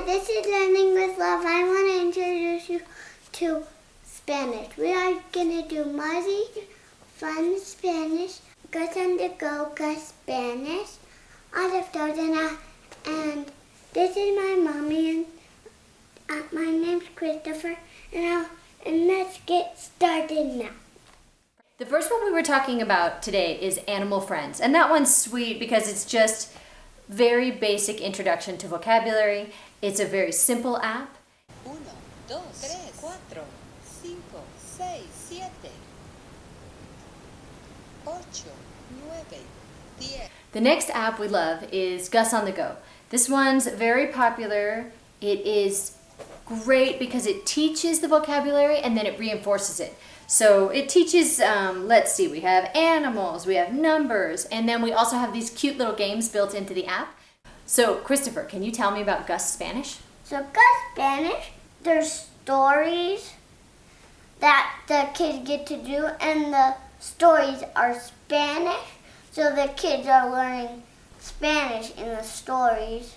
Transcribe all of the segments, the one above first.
this is Learning with Love. I want to introduce you to Spanish. We are going to do MUZZY, Fun Spanish, Gus on the Go, Gus Spanish, all of those. And this is my mommy, and my name's Christopher, and let's get started now. The first one we were talking about today is Animal Friends, and that one's sweet because it's just very basic introduction to vocabulary. It's a very simple app. 1, 2, 3, 4, 5, 6, 7, 8, 9, 10. The next app we love is Gus on the Go. This one's very popular. It is great because it teaches the vocabulary and then it reinforces it. So it teaches, let's see, we have animals, we have numbers, and then we also have these cute little games built into the app. So Christopher, can you tell me about Gus Spanish? So Gus Spanish, there's stories that the kids get to do, and the stories are Spanish, so the kids are learning Spanish in the stories.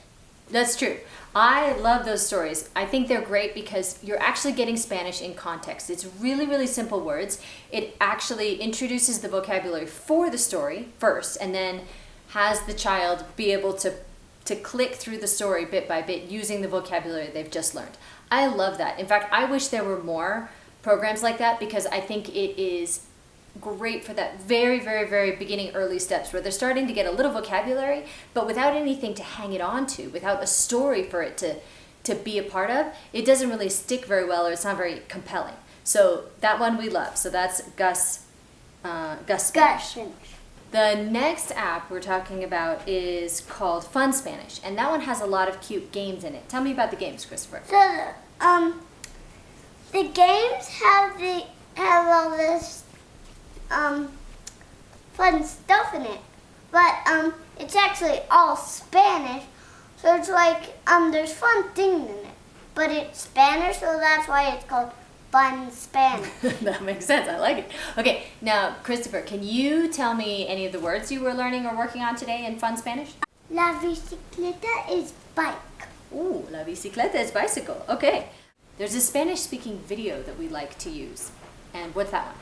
That's true. I love those stories. I think they're great because you're actually getting Spanish in context. It's really, really simple words. It actually introduces the vocabulary for the story first and then has the child be able to click through the story bit by bit using the vocabulary they've just learned. I love that. In fact, I wish there were more programs like that because I think it is great for that very, very, very beginning early steps where they're starting to get a little vocabulary, but without anything to hang it on to, without a story for it to be a part of, it doesn't really stick very well or it's not very compelling. So that one we love. So that's Gus Spanish. The next app we're talking about is called Fun Spanish, and that one has a lot of cute games in it. Tell me about the games, Christopher. So the games have all this fun stuff in it, but it's actually all Spanish, so it's like there's fun things in it, but it's Spanish, so that's why it's called Fun Spanish. That makes sense. I like it. Okay, now Christopher, can you tell me any of the words you were learning or working on today in Fun Spanish? La bicicleta is bike. Ooh, la bicicleta is bicycle. Okay. There's a Spanish-speaking video that we like to use, and what's that one?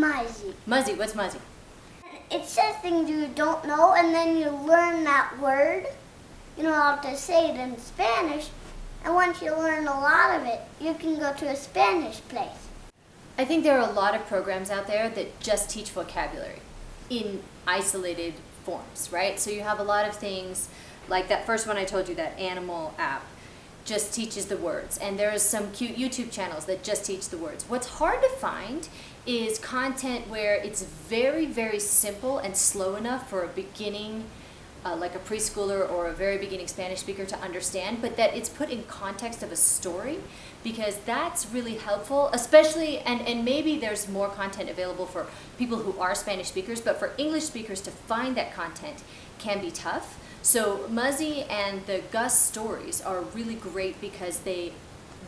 MUZZY. MUZZY. What's MUZZY? It says things you don't know, and then you learn that word. You know how to say it in Spanish, and once you learn a lot of it, you can go to a Spanish place. I think there are a lot of programs out there that just teach vocabulary in isolated forms, right? So you have a lot of things like that first one I told you, that animal app, just teaches the words, and there's some cute YouTube channels that just teach the words. What's hard to find is content where it's very, very simple and slow enough for a beginning, like a preschooler or a very beginning Spanish speaker to understand, but that it's put in context of a story, because that's really helpful, especially, and maybe there's more content available for people who are Spanish speakers, but for English speakers to find that content can be tough. So MUZZY and the Gus stories are really great because they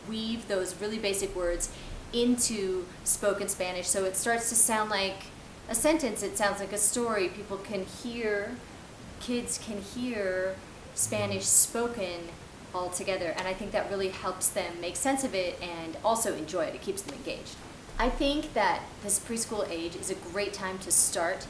weave those really basic words into spoken Spanish, so it starts to sound like a sentence, it sounds like a story. People can hear, kids can hear Spanish spoken all together, and I think that really helps them make sense of it and also enjoy it. It keeps them engaged. I think that this preschool age is a great time to start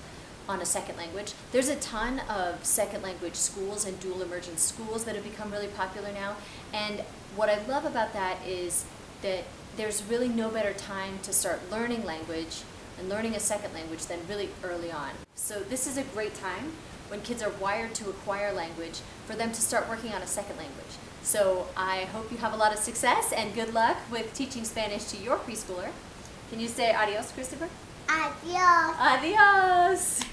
on a second language. There's a ton of second language schools and dual immersion schools that have become really popular now, and what I love about that is that there's really no better time to start learning language and learning a second language than really early on. So this is a great time when kids are wired to acquire language for them to start working on a second language. So I hope you have a lot of success and good luck with teaching Spanish to your preschooler. Can you say adios, Christopher? Adios. Adios.